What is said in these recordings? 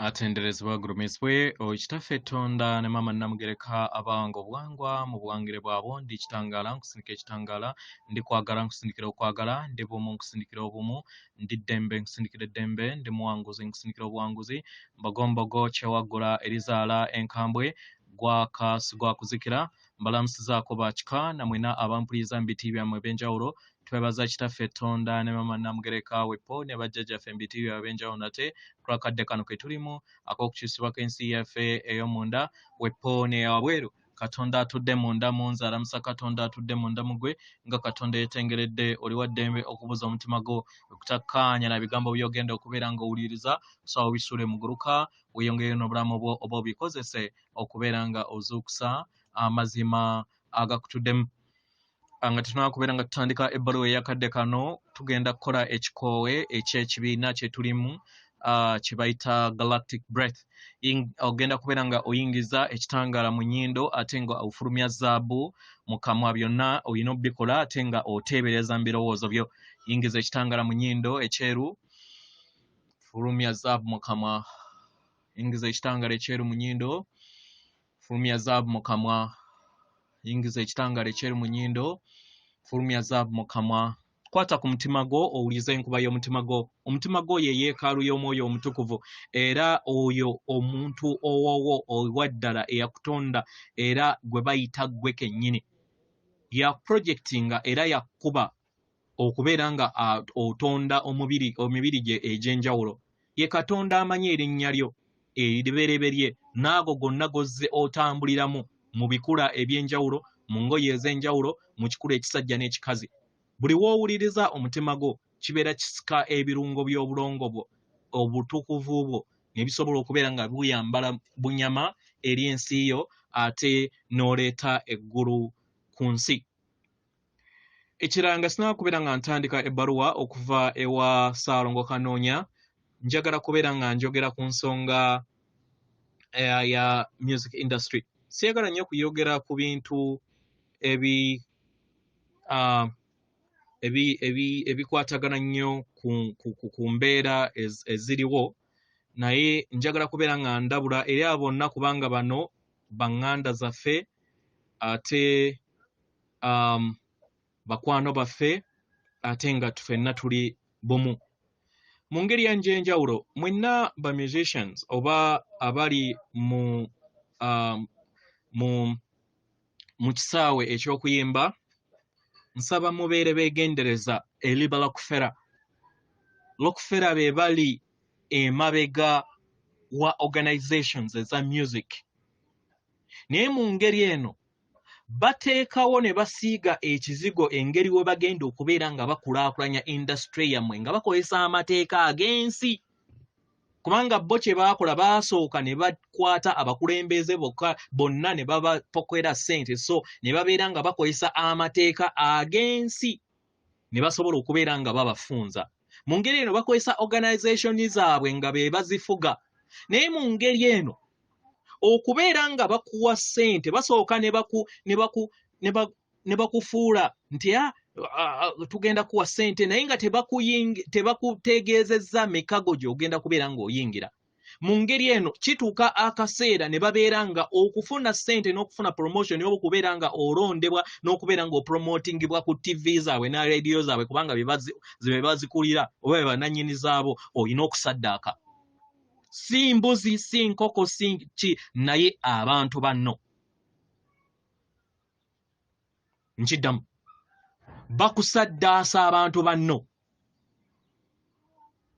atenderezebwa gurumizibwe okitaffe Tonda ne mama namugereka abango obuwangwa mu buwangire bwabo ndi kitangala nkusindika ekitangala ndi kwagala nkusindikira okwagala ndi bumu nkusindikira obumu ndi ddembe nkusindikira eddembe ndi muwanguzi nkusindikira obuwanguzi mbagombogo kyewagula erizaala enkambwe gwa kuzikira mbalamusizaako bakika namwena abampuliriza mu biti byammwe ebyenjawulo twebaza kitaffe Tonda ne mama namugereka wepo ne bajjajjaffe mu biti byabwe ebyenjawulo nate twakadde kano ke tulimu ak'okukyusibwa kw'ensi yaffe ey'omunda wepo n'eyawabweru Katonda atudde munda mu nze alamusa Katonda atudde munda mu gwe nga Katonda yeetengeredde oli wa ddembe okubuza omutima gwo okutakkaanya na bigambo by'ogenda okubeera ng'owuliriza kusaba obisule mu guluka weeyongere n'obulamu bwo oba obikozese okubeera nga ozuukusa amazima agakutuddemu nga tetunaba kubeera nga tutandika ebbaluwa eyakadde kano tugenda kukola ekikoowe eky'ekibiina kye tulimu kye bayita galactic breath ogenda kubeera nga oyingiza ekitangaala mu nnyindo ate nga ofulumya zaabu mu kamwa byonna olina obikola ate nga oteebereza mu birowoozo byo yingiza ekitangaala mu nnyindo ekyeru fulumya zaabu mu kamwa yingiza ekitangaala ekyeru mu nnyindo fulumya zaabu mu kamwa yingiza ekitangaala ekyeru mu nnyindo fulumya zaabu mu kamwa kwata ku mutima gwo owulize enkuba y'omutima gwo omutima gwo ye yeekaalu y'omwoyo omutukuvu era oyo omuntu owowo owa ddala eyakutonda era gwe bayita gwe kennyini yaprojectinga era yakuba okubeera nga otonda omibiri gye egy'enjawulo ye Katonda amanyi erinnya lyo eribereberye n'ago gonna gozze otambuliramu mu bikula eby'enjawulo mu ngoye ez'enjawulo mu kikula ekisajja n'ekikazi buli woowuliriza omutima gwo kibeera kisika ebirungo by'obulongo bwo obutukuvu bwo ne bisobola okubeera nga buyambala bunyama eri ensi yo ate n'oleeta eggulu ku nsi ekiranga sinaba kubeera nga ntandika ebbaluwa okuva ewa Ssalongo Kanonya njagala kubeera nga njogera ku nsonga ya music industry siyagala nnyo kuyogera ku bintu ebikwatagana nnyo ku mbeera eziriwo naye njagala kubeera nga ndabula eri abo bonna kubanga bano baŋŋanda zaffe ate bakwano baffe ate nga ffenna tuli bumu mu ngeri yanj'enjawulo mwenna ba musicians oba abali mu kisaawe eky'okuyimba nsaba mubeere beegendereza eri ba Rockefeller be bali emabega wa organizations eza music naye mu ngeri eno bateekawo ne basiiga ekizigo engeri we bagenda okubeera nga bakulaakulanya industry yammwe nga bakozesa amateeka ag'ensi kubanga bo kye baakola baasooka ne bakwata abakulembeze bonna ne babapokera ssente so ne babeera nga bakozesa amateeka ag'ensi ne basobola okubeera nga babafunza mu ngeri eno bakozesa organization zaabwe nga be bazifuga naye mu ngeri eno okubeera nga bakuwa ssente basooka ne bakufuula nti tugenda kuwa ssente naye nga tebakutegeezezza mikago gy'ogenda kubeera ng'oyingira mu ngeri eno kituuka akaseera ne babeera nga okufuna ssente n'okufuna promotion oba okubeera nga olondebwa n'okubeera ng'opromotingibwa ku TV zaabwe na radio zaabwe kubanga be bazikulira oba be bannannyini zaabo olina okusaddaaka si mbuzi si nkoko si ki naye abantu banno nkiddamu bakusaddaasa abantu banno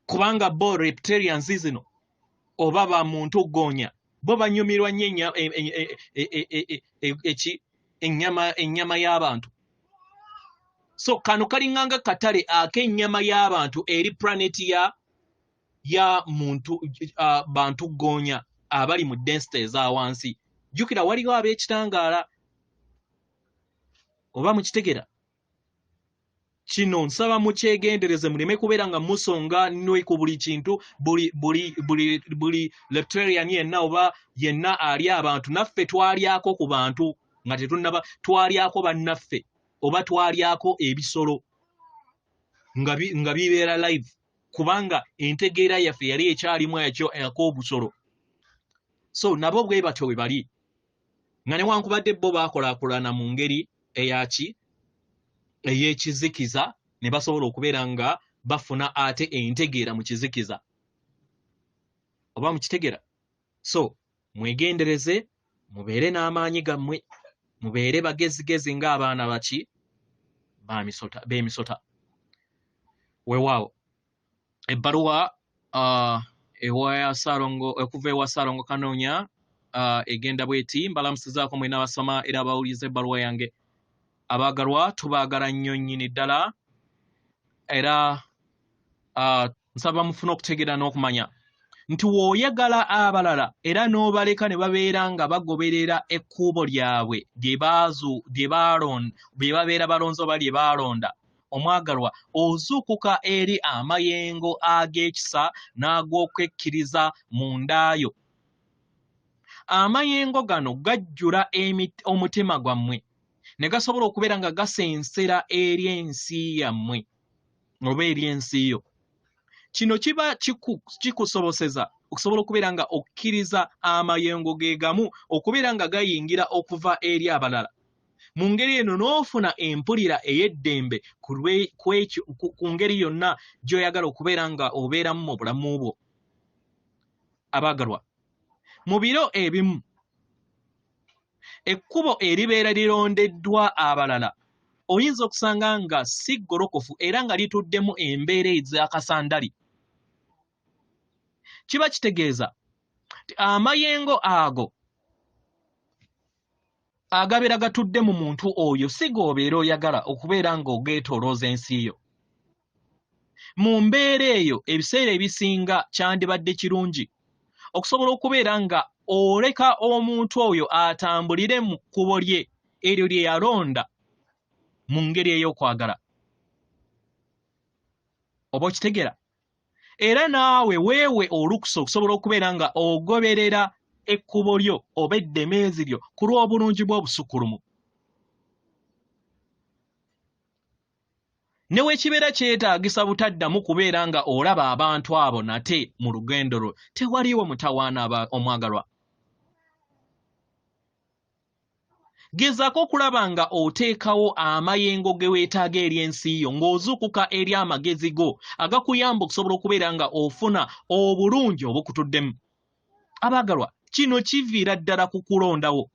kubanga bo reptilians zino oba ba muntu goonya bo banyumirwa nnyo ennyama y'abantu so kano kalinganga katale ak'ennyama y'abantu eri planeti ya muntu bantu goonya abali mu density eza wansi jjukira waliwo ab'ekitangaala oba mukitegera kino nsaba mukyegendereze muleme kubeera nga musonga nnyo ku buli kintu buli reptilian yenna oba yenna ali abantu naffe twalyako ku bantu nga tetunnaba twalyako bannaffe oba twalyako ebisolo nga bibeera live kubanga entegeera yaffe yali ekyalimu ekyo ak'obusolo. So nabo bwe batyo bwe bali nga newankubadde bo baakulaakulana mu ngeri eyaki ey'ekizikiza ne basobola okubeera nga bafuna ate entegeera mu kizikiza. Oba mukitegeera? So mwegendereze, mubeere n'amaanyi gammwe, mubeere bagezigezi ng'abaana baki b'emisota. Weewaawo ebbaluwa ewa Ssalongo okuva ewa Ssalongo Kanonya egenda bweti. Mbalamusizaako mwena abasoma era abawuliza ebbaluwa yange. Abaagalwa tubaagala nnyo nnyini ddala era nsaba mufuna okutegeera n'okumanya nti w'oyagala abalala era n'obaleka ne babeera nga bagoberera ekkubo lyabwe lye babeera balonze oba lye baalonda, omwagalwa ozuukuka eri amayengo ag'ekisa n'ag'okwekkiriza mu ndaayo. Amayengo gano gajjula omutima gwammwe ne gasobola okubeera nga gasensera eri ensi yammwe oba eri ensi yo. Kino kiba kikusoboseza okusobola okubeera nga okkiriza amayengo ge gamu okubeera nga gayingira okuva eri abalala. Mu ngeri eno n'ofuna empulira ey'eddembe ku ngeri yonna gy'oyagala okubeera nga obeeramu mu bulamu bwo. Abaagalwa, mu biro ebimu ekkubo eribeera lirondeddwa abalala oyinza okusanga nga si ggolokofu era nga lituddemu embeera ez'akasandali. Kiba kitegeeza nti amayengo ago agabeera gatudde mu muntu oyo si g'obeera oyagala okubeera nga ogeetoolooza ensi yo. Mu mbeera eyo ebiseera ebisinga kyandibadde kirungi okusobola okubeera nga oleka omuntu oyo atambulire mu kkubo lye eryo lye yalonda mu ngeri ey'okwagala. Oba okitegeera? Era naawe weewe olukusa okusobola okubeera nga ogoberera ekkubo lyo oba eddemeezi lyo ku lw'obulungi bw'obusukulumu. Ne wekibeera kyetaagisa butaddamu kubeera nga olaba abantu abo nate mu lugendo lwo, tewaliiwo mutawaana omwagalwa. Gezaako okulaba nga oteekawo amayengo ge weetaaga eri ensi yo ng'ozuukuka eri amagezi go agakuyamba okusobola okubeera nga ofuna obulungi obukutuddemu. Abaagalwa, kino kiviira ddala ku kulondawo.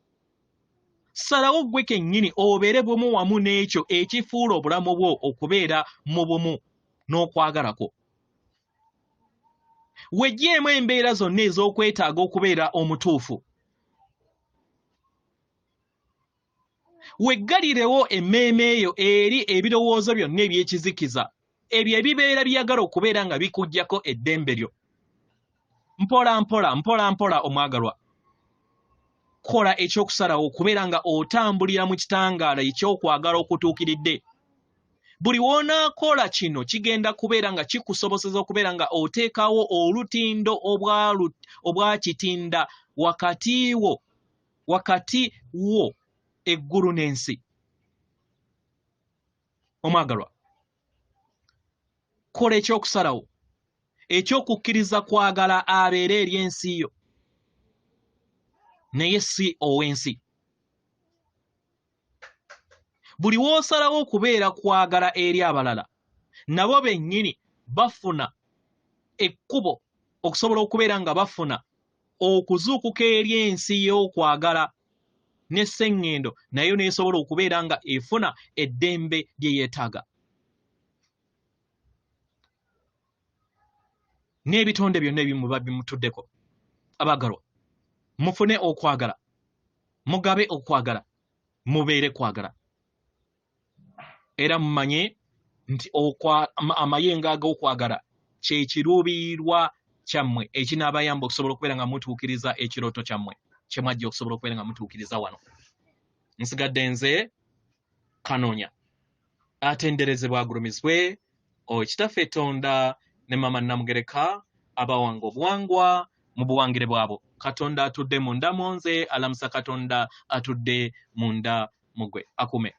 Salawo ggwe kennyini obeere bumu wamu n'ekyo ekifuula obulamu bwo okubeera mu bumu n'okwagalako. Weggyeemu embeera zonna ez'okwetaaga okubeera omutuufu. Weggalirewo emmeeme eyo eri ebirowoozo byonna eby'ekizikiza ebyo ebibeera byagala okubeera nga bikuggyako eddembe lyo. Mpola mpola omwagalwa. Kola ekyokusalawo okubeera nga otambulira mu kitangaala eky'okwagala okutuukiridde. Buli w'onaakola kino kigenda kubeera nga kikusoboseza okubeera nga oteekawo olutindo obwa kitinda wakati wo eggulu n'ensi. Omwagalwa, kola ekyokusalawo eky'okukkiriza kwagala abeere eri ensi yo naye si ow'ensi. Buli w'osalawo okubeera kwagala eri abalala nabo bennyini bafuna ekkubo okusobola okubeera nga bafuna okuzuukuka eri ensi y'okwagala n'esseŋŋendo nayo neesobola okubeera nga efuna eddembe lye yeetaaga. N'ebitonde byonna ebimu bimutuddeko. Abaagalwa, mufune okwagala, mugabe okwagala, mubeere kwagala. Era mumanye nti amayengo ag'okwagala kye kiruubirirwa kyammwe ekinaabayamba okusobola okubeera nga mutuukiriza ekirooto kyammwe kye mwajja okusobola okubeera nga mutuukiriza wano. Nsigadde nze Kanonya, atenderezebwa agulumizibwe Kitaffe Tonda ne Mama Namugereka abawanga obuwangwa mu buwangire bwabo. Katonda atudde munda mu nze, alamusa Katonda atudde munda mu ggwe. Akume.